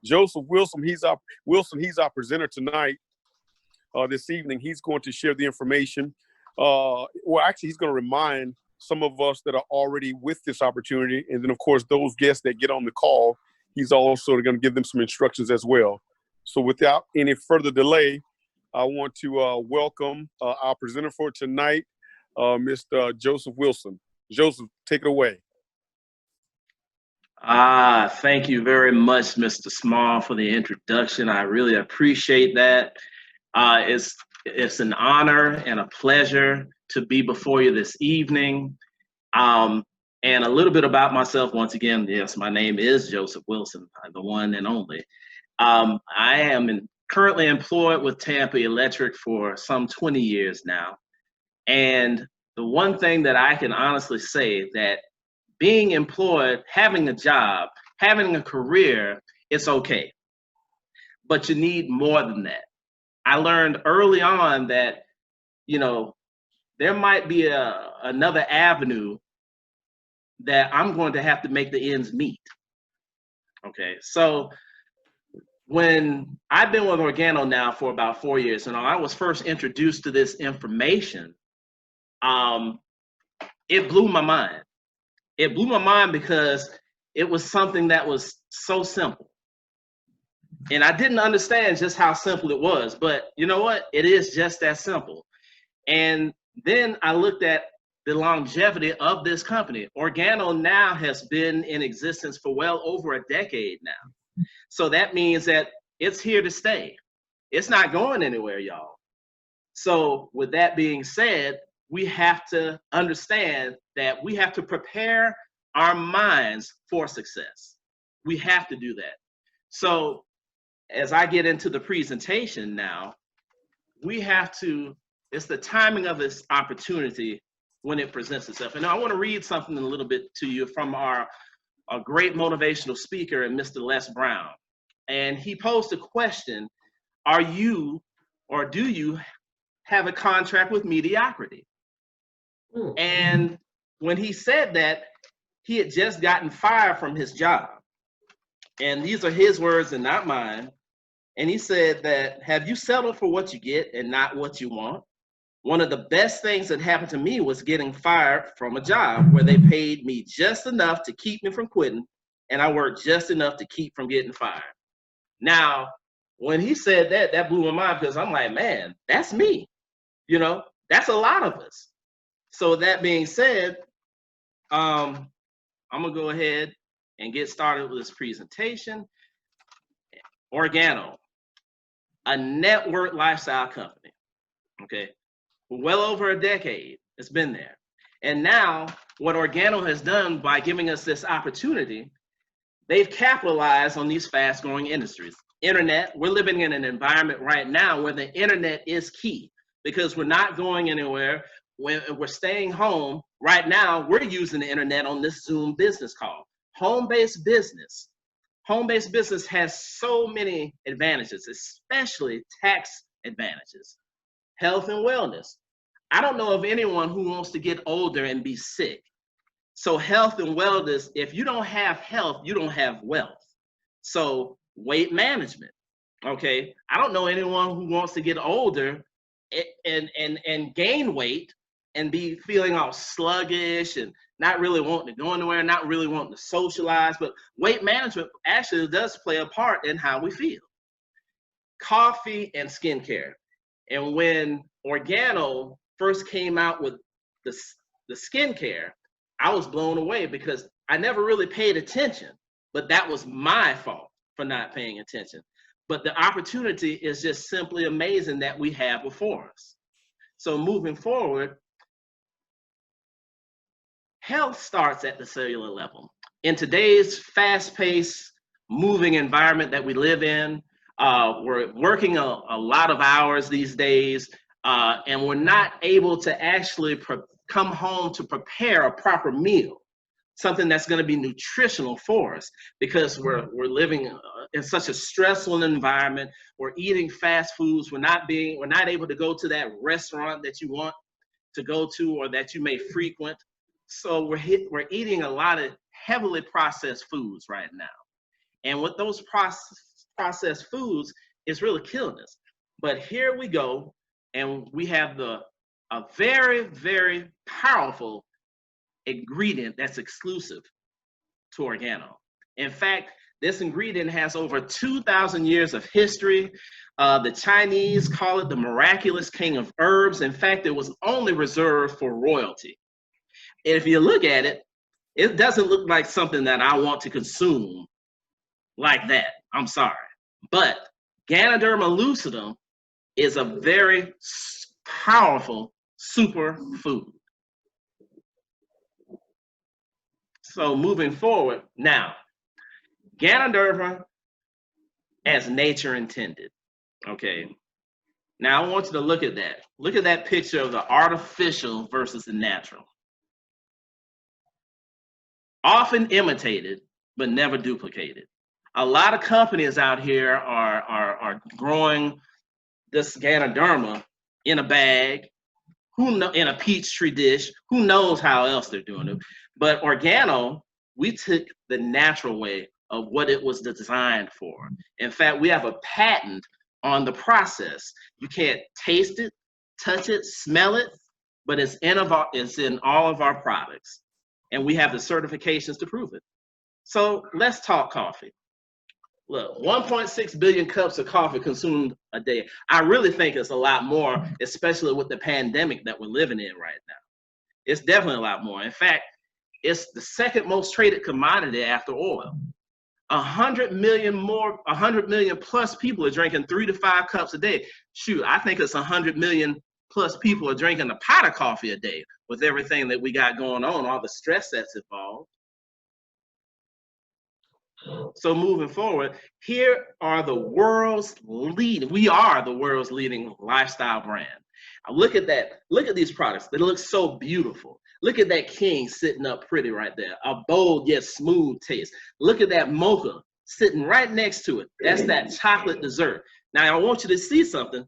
Joseph Wilson, he's our presenter tonight. This evening, he's going to share the information. Well, actually, he's going to remind some of us that are already with this opportunity, and then, of course, those guests that get on the call, he's also going to give them some instructions as well. So, without any further delay, I want to welcome our presenter for tonight, Mr. Joseph Wilson. Joseph, take it away. Thank you very much, Mr. Small, for the introduction. I really appreciate that. It's an honor and a pleasure to be before you this evening. And a little bit about myself, once again, yes, my name is Joseph Wilson, the one and only. I am currently employed with Tampa Electric for some 20 years now. And the one thing that I can honestly say that being employed, having a job, having a career, it's okay. But you need more than that. I learned early on that, you know, there might be another avenue that I'm going to have to make the ends meet. Okay, so when I've been with Organo now for about 4 years, and I was first introduced to this information, it blew my mind. It blew my mind because it was something that was so simple. And I didn't understand just how simple it was, but you know what? It is just that simple. And then I looked at the longevity of this company. Organo now has been in existence for well over a decade now. So that means that it's here to stay. It's not going anywhere, y'all. So with that being said, we have to understand that we have to prepare our minds for success. We have to do that. So as I get into the presentation now, we have to, it's the timing of this opportunity when it presents itself. And I want to read something a little bit to you from our great motivational speaker, Mr. Les Brown. And he posed a question, are you, or do you have a contract with mediocrity? And when he said that, he had just gotten fired from his job. And these are his words and not mine. And he said that, have you settled for what you get and not what you want? One of the best things that happened to me was getting fired from a job where they paid me just enough to keep me from quitting, and I worked just enough to keep from getting fired. Now, when he said that, that blew my mind because I'm like, man, that's me. You know, that's a lot of us. So that being said, I'm gonna go ahead and get started with this presentation. Organo, a network lifestyle company, okay? For well over a decade, it's been there. And now what Organo has done by giving us this opportunity, they've capitalized on these fast growing industries. Internet, we're living in an environment right now where the internet is key because we're not going anywhere. We're staying home. Right now, we're using the internet on this Zoom business call. Home-based business. Home-based business has so many advantages, especially tax advantages. Health and wellness. I don't know of anyone who wants to get older and be sick. So health and wellness, if you don't have health, you don't have wealth. So weight management, okay? I don't know anyone who wants to get older and gain weight and be feeling all sluggish and not really wanting to go anywhere, not really wanting to socialize, but weight management actually does play a part in how we feel. Coffee and skincare. And when Organo first came out with the skincare, I was blown away because I never really paid attention, but that was my fault for not paying attention. But the opportunity is just simply amazing that we have before us. So moving forward, health starts at the cellular level. In today's fast-paced, moving environment that we live in, we're working a lot of hours these days, and we're not able to actually come home to prepare a proper meal, something that's going to be nutritional for us, because we're living in such a stressful environment. We're eating fast foods. We're not able to go to that restaurant that you want to go to or that you may frequent. So we're eating a lot of heavily processed foods right now. And with those processed foods, it's really killing us. But here we go, and we have a very, very powerful ingredient that's exclusive to Organo. In fact, this ingredient has over 2,000 years of history. The Chinese call it the miraculous king of herbs. In fact, it was only reserved for royalty. And if you look at it, it doesn't look like something that I want to consume like that. I'm sorry. But Ganoderma lucidum is a very powerful superfood. So moving forward, now, Ganoderma as nature intended, okay? Now I want you to look at that. Look at that picture of the artificial versus the natural. Often imitated, but never duplicated. A lot of companies out here are growing this Ganoderma in a bag, in a Peachtree dish. Who knows how else they're doing it? But Organo, we took the natural way of what it was designed for. In fact, we have a patent on the process. You can't taste it, touch it, smell it, but it's in all of our products. And we have the certifications to prove it. So let's talk coffee. Look, 1.6 billion cups of coffee consumed a day. I really think it's a lot more, especially with the pandemic that we're living in right now. It's definitely a lot more. In fact, it's the second most traded commodity after oil. 100 million plus people are drinking 3 to 5 cups a day. Shoot, I think it's 100 million plus people are drinking a pot of coffee a day with everything that we got going on, all the stress that's involved. So moving forward, here are the world's leading, we are the world's leading lifestyle brand. Now look at that, look at these products, they look so beautiful. Look at that king sitting up pretty right there, a bold yet smooth taste. Look at that mocha sitting right next to it. That's that chocolate dessert. Now I want you to see something.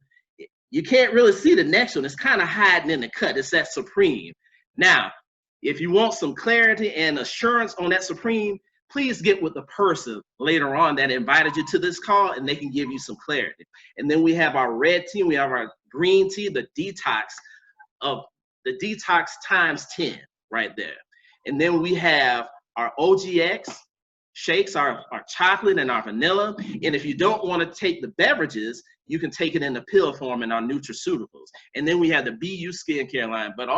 You can't really see the next one, it's kind of hiding in the cut, it's that Supreme. Now, if you want some clarity and assurance on that Supreme, please get with the person later on that invited you to this call and they can give you some clarity. And then we have our red tea, we have our green tea, the detox times 10 right there. And then we have our OGX shakes, our chocolate and our vanilla. And if you don't want to take the beverages, you can take it in the pill form in our nutraceuticals. And then we have the BU skincare line. But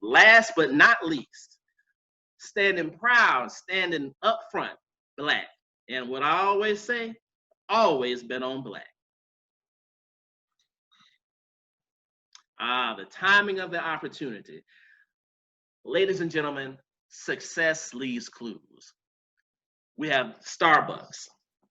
last but not least, standing proud, standing up front, black. And what I always say, always been on black. The timing of the opportunity. Ladies and gentlemen, success leaves clues. We have Starbucks,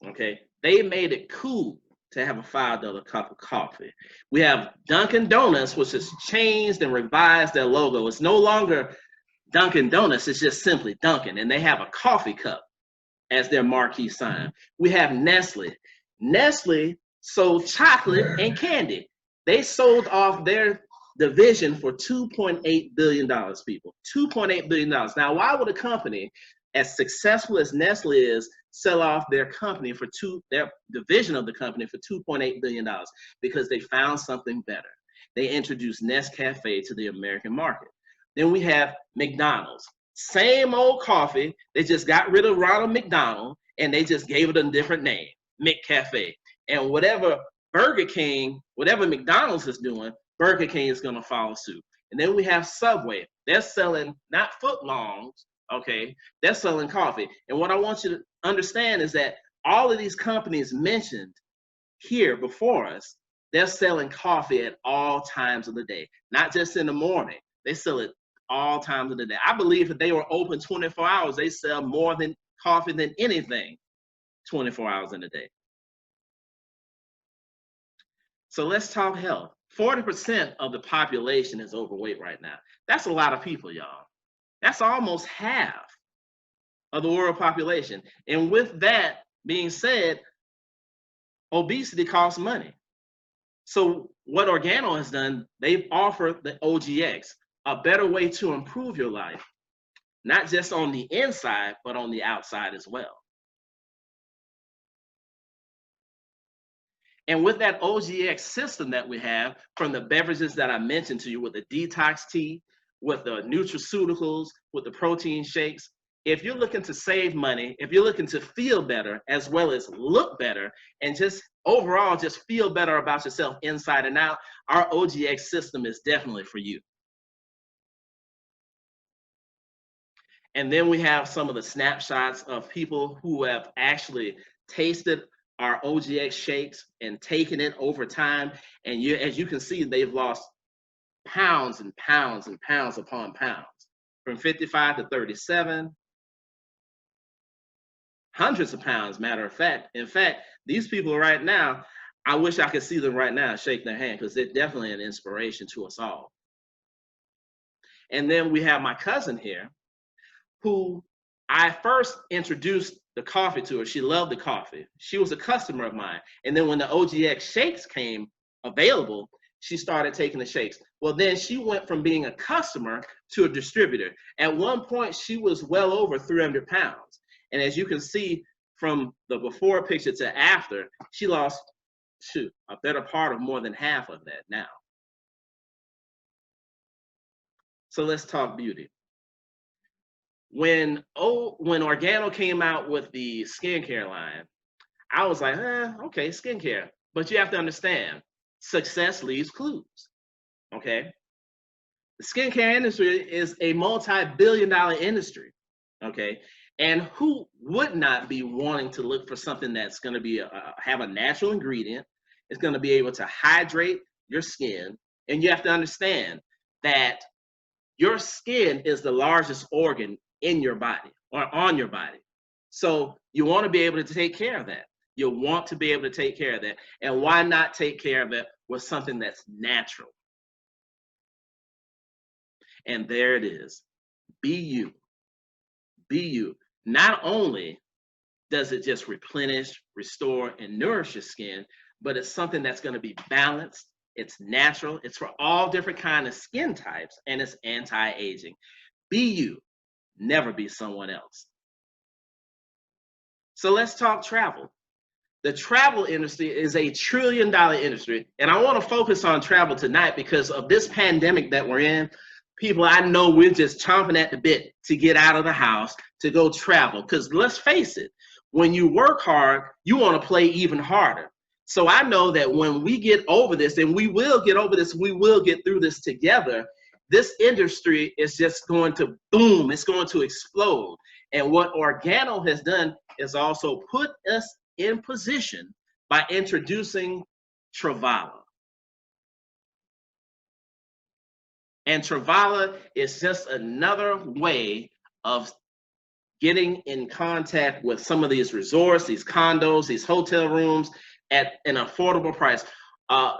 okay? They made it cool to have a $5 cup of coffee. We have Dunkin' Donuts, which has changed and revised their logo. It's no longer Dunkin' Donuts, it's just simply Dunkin', and they have a coffee cup as their marquee sign. We have Nestle. Nestle sold chocolate and candy. They sold off their division for $2.8 billion, people. $2.8 billion. Now, why would a company as successful as Nestle is sell off their company for their division of the company for $2.8 billion? Because they found something better. They introduced Nescafe to the American market. Then we have McDonald's. Same old coffee. They just got rid of Ronald McDonald and they just gave it a different name, McCafe. And whatever Burger King, whatever McDonald's is doing, Burger King is going to follow suit. And then we have Subway. They're selling not footlongs, okay? They're selling coffee. And what I want you to understand is that all of these companies mentioned here before us, they're selling coffee at all times of the day, not just in the morning. They sell it all times of the day. I believe if they were open 24 hours, they sell more than coffee than anything 24 hours in a day. So let's talk health. 40% of the population is overweight right now. That's a lot of people, y'all. That's almost half of the world population. And with that being said, obesity costs money. So what Organo has done, they've offered the OGX, a better way to improve your life, not just on the inside, but on the outside as well. And with that OGX system that we have, from the beverages that I mentioned to you, with the detox tea, with the nutraceuticals, with the protein shakes, if you're looking to save money, if you're looking to feel better as well as look better, and just overall just feel better about yourself inside and out, our OGX system is definitely for you. And then we have some of the snapshots of people who have actually tasted our OGX shakes and taken it over time. And as you can see, they've lost pounds and pounds and pounds upon pounds, from 55 to 37, hundreds of pounds, matter of fact. In fact, these people right now, I wish I could see them right now, shake their hand, because they're definitely an inspiration to us all. And then we have my cousin here, who I first introduced the coffee to her. She loved the coffee. She was a customer of mine. And then when the OGX shakes came available, she started taking the shakes. Well, then she went from being a customer to a distributor. At one point, she was well over 300 pounds. And as you can see from the before picture to after, she lost a better part of more than half of that now. So let's talk beauty. When Organo came out with the skincare line, I was like, okay, skincare. But you have to understand, success leaves clues, okay? The skincare industry is a multi-billion-dollar industry, okay? And who would not be wanting to look for something that's going to be have a natural ingredient, it's going to be able to hydrate your skin, and you have to understand that your skin is the largest organ in your body or on your body. So you want to be able to take care of that. You want to be able to take care of that. And why not take care of it with something that's natural? And there it is. Be you. Be you. Not only does it just replenish, restore, and nourish your skin, but it's something that's going to be balanced. It's natural. It's for all different kinds of skin types, and it's anti-aging. Be you. Never be someone else. So let's talk travel. The travel industry is a $1 trillion industry, and I want to focus on travel tonight because of this pandemic that we're in. People, I know we're just chomping at the bit to get out of the house, to go travel, because let's face it, when you work hard, you want to play even harder. So I know that when we get over this, and we will get over this, we will get through this together, this industry is just going to boom, it's going to explode. And what Organo has done is also put us in position by introducing Travala. And Travala is just another way of getting in contact with some of these resorts, these condos, these hotel rooms at an affordable price.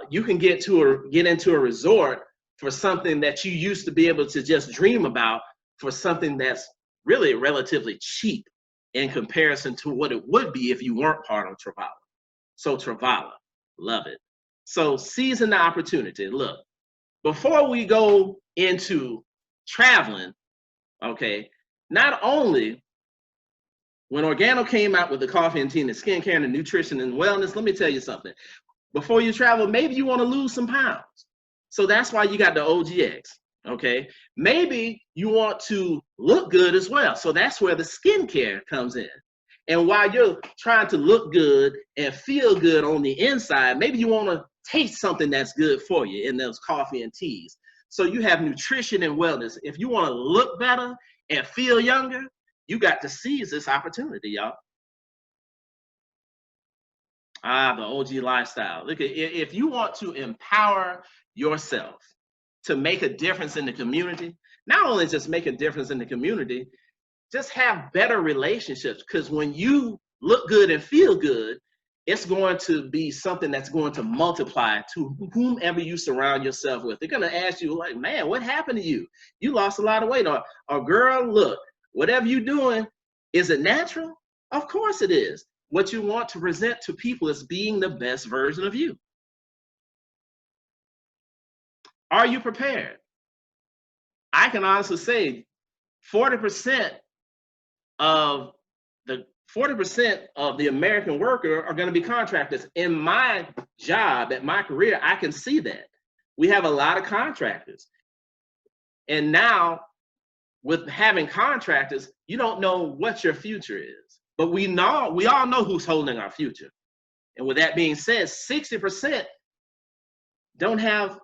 You can get into a resort for something that you used to be able to just dream about, for something that's really relatively cheap in comparison to what it would be if you weren't part of Travala. So Travala, love it. So seizing the opportunity. Look, before we go into traveling, okay, not only when Organo came out with the coffee and tea and the skincare and the nutrition and wellness, let me tell you something. Before you travel, maybe you want to lose some pounds. So that's why you got the OGX, okay? Maybe you want to look good as well. So that's where the skincare comes in. And while you're trying to look good and feel good on the inside, maybe you want to taste something that's good for you in those coffee and teas. So you have nutrition and wellness. If you want to look better and feel younger, you got to seize this opportunity, y'all. The OG lifestyle. Look, if you want to empower yourself to make a difference in the community, not only just make a difference in the community, just have better relationships. Because when you look good and feel good, it's going to be something that's going to multiply to whomever you surround yourself with. They're going to ask you, like, man, what happened to you? You lost a lot of weight. Or girl, look, whatever you're doing, is it natural? Of course it is. What you want to present to people is being the best version of you. Are you prepared? I can honestly say 40% of the American worker are going to be contractors. In my job, at my career, I can see that. We have a lot of contractors. And now, with having contractors, you don't know what your future is. But we all know who's holding our future. And with that being said, 60% don't have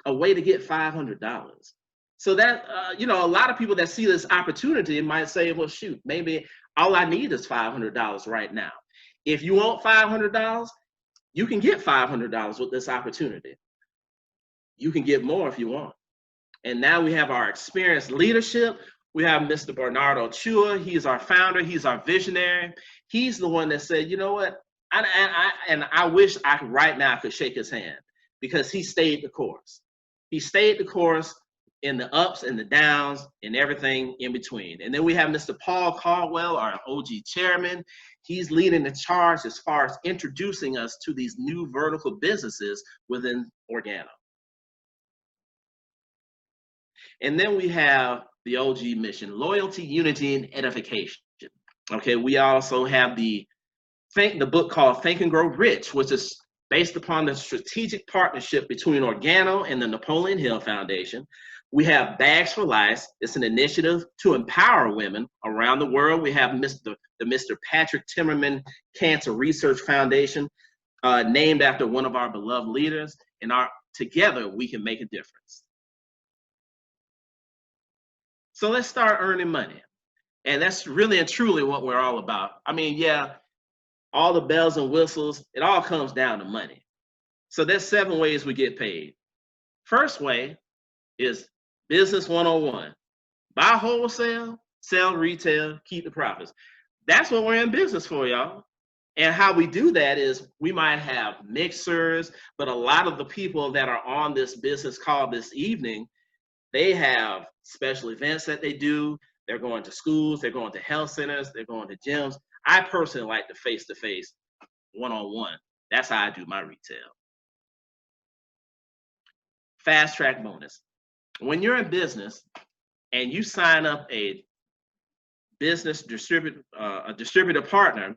a way to get $500. So that, a lot of people that see this opportunity might say, well, shoot, maybe all I need is $500 right now. If you want $500, you can get $500 with this opportunity. You can get more if you want. And now we have our experienced leadership. We have Mr. Bernardo Chua. He's our founder. He's our visionary. He's the one that said, you know what? I wish right now I could shake his hand, because he stayed the course. He stayed the course in the ups and the downs and everything in between. And then we have Mr. Paul Caldwell, our OG chairman. He's leading the charge as far as introducing us to these new vertical businesses within Organo. And then we have the OG mission: loyalty, unity, and edification. Okay, we also have the book called Think and Grow Rich, which is based upon the strategic partnership between Organo and the Napoleon Hill Foundation. We have Bags for Life. It's an initiative to empower women around the world. We have the Mr. Patrick Timmerman Cancer Research Foundation, named after one of our beloved leaders. And together we can make a difference. So let's start earning money. And that's really and truly what we're all about. I mean, yeah, all the bells and whistles, it all comes down to money. So there's 7 ways we get paid. First way is business 101. Buy wholesale, sell retail, keep the profits. That's what we're in business for, y'all. And how we do that is we might have mixers, but a lot of the people that are on this business call this evening, they have special events that they do. They're going to schools, they're going to health centers, they're going to gyms. I personally like the face-to-face, one-on-one. That's how I do my retail. Fast track bonus. When you're in business and you sign up a business distributor partner,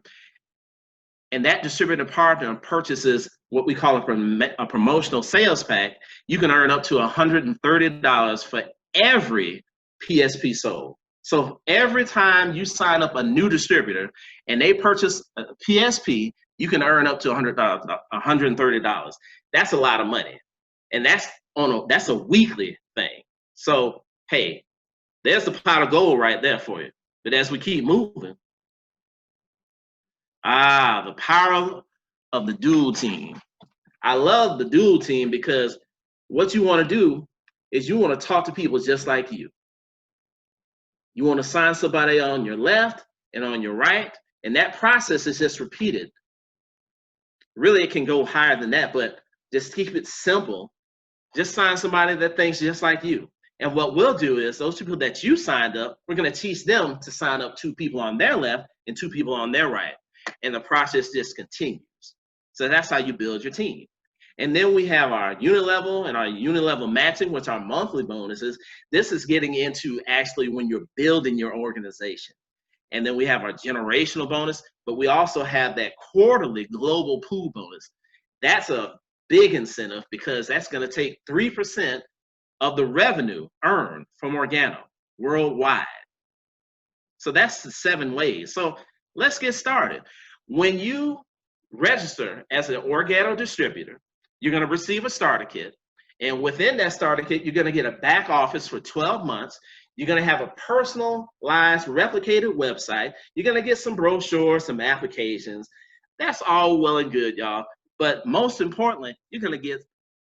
and that distributor partner purchases what we call a promotional sales pack, you can earn up to $130 for every PSP sold. So every time you sign up a new distributor and they purchase a PSP, you can earn up to $130. That's a lot of money. And that's a weekly thing. So, hey, there's the pot of gold right there for you. But as we keep moving, the power of the dual team. I love the dual team because what you want to do is you want to talk to people just like you. You want to sign somebody on your left and on your right, and that process is just repeated. Really, it can go higher than that, but just keep it simple. Just sign somebody that thinks just like you. And what we'll do is those people that you signed up, we're going to teach them to sign up 2 people on their left and 2 people on their right. And the process just continues. So that's how you build your team. And then we have our unilevel and our unilevel matching, which are monthly bonuses. This is getting into actually when you're building your organization. And then we have our generational bonus, but we also have that quarterly global pool bonus. That's a big incentive because that's going to take 3% of the revenue earned from Organo worldwide. So that's the 7 ways. So let's get started. When you register as an Organo distributor, you're going to receive a starter kit. And within that starter kit, you're going to get a back office for 12 months. You're going to have a personalized, replicated website. You're going to get some brochures, some applications. That's all well and good, y'all. But most importantly, you're going to get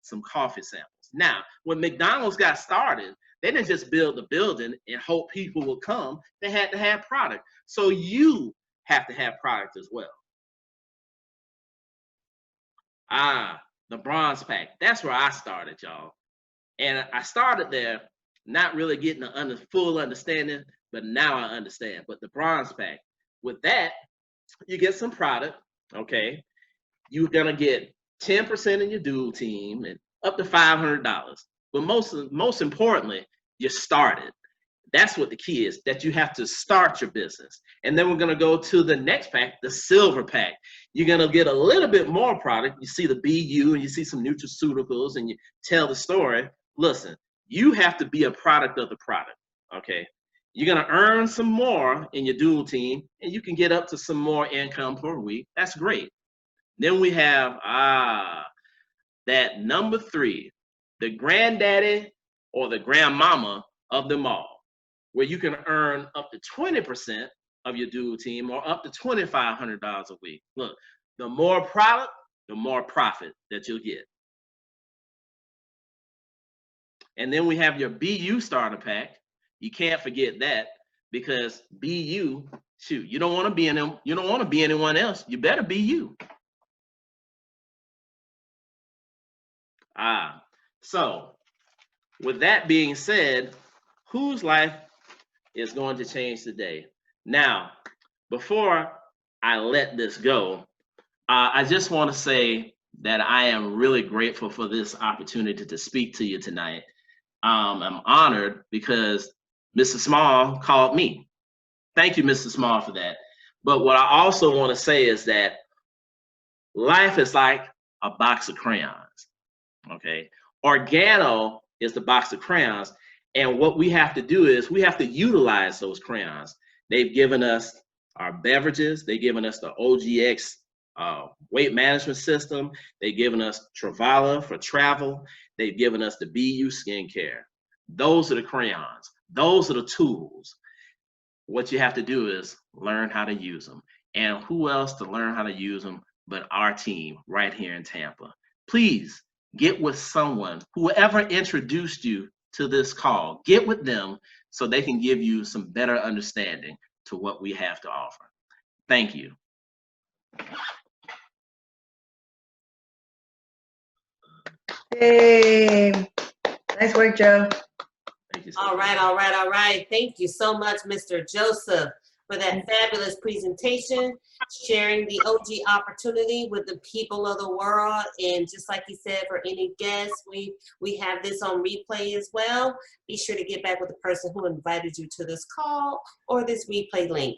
some coffee samples. Now, when McDonald's got started, they didn't just build the building and hope people would come. They had to have product. So you have to have product as well. The bronze pack. That's where I started, y'all. And I started there not really getting a full understanding, but now I understand. But the bronze pack, with that, you get some product, okay? You're going to get 10% in your dual team and up to $500. But most importantly, you started. That's what the key is, that you have to start your business. And then we're going to go to the next pack, the silver pack. You're going to get a little bit more product. You see the BU and you see some nutraceuticals and you tell the story. Listen, you have to be a product of the product, okay? You're going to earn some more in your dual team and you can get up to some more income per week. That's great. Then we have, that number 3, the granddaddy or the grandmama of them all, where you can earn up to 20% of your dual team or up to $2,500 a week. Look, the more product, the more profit that you'll get. And then we have your BU starter pack. You can't forget that because BU, shoot, you don't want to be in them. You don't want to be anyone else. You better be you. So with that being said, whose life is going to change today? Now, before I let this go, I just want to say that I am really grateful for this opportunity to speak to you tonight. I'm honored because Mr. Small called me. Thank you, Mr. Small, for that. But what I also want to say is that life is like a box of crayons, okay? Organo is the box of crayons, and what we have to do is we have to utilize those crayons. They've given us our beverages. They've given us the OGX weight management system. They've given us Travala for travel. They've given us the BU skincare. Those are the crayons. Those are the tools. What you have to do is learn how to use them. And who else to learn how to use them but our team right here in Tampa? Please get with someone, whoever introduced you to this call, get with them so they can give you some better understanding to what we have to offer. Thank you. Hey, nice work, Joe. Thank you so All much. right. Thank you so much, Mr. Joseph, for that fabulous presentation, sharing the OG opportunity with the people of the world. And just like he said, for any guests, we have this on replay as well. Be sure to get back with the person who invited you to this call or this replay link.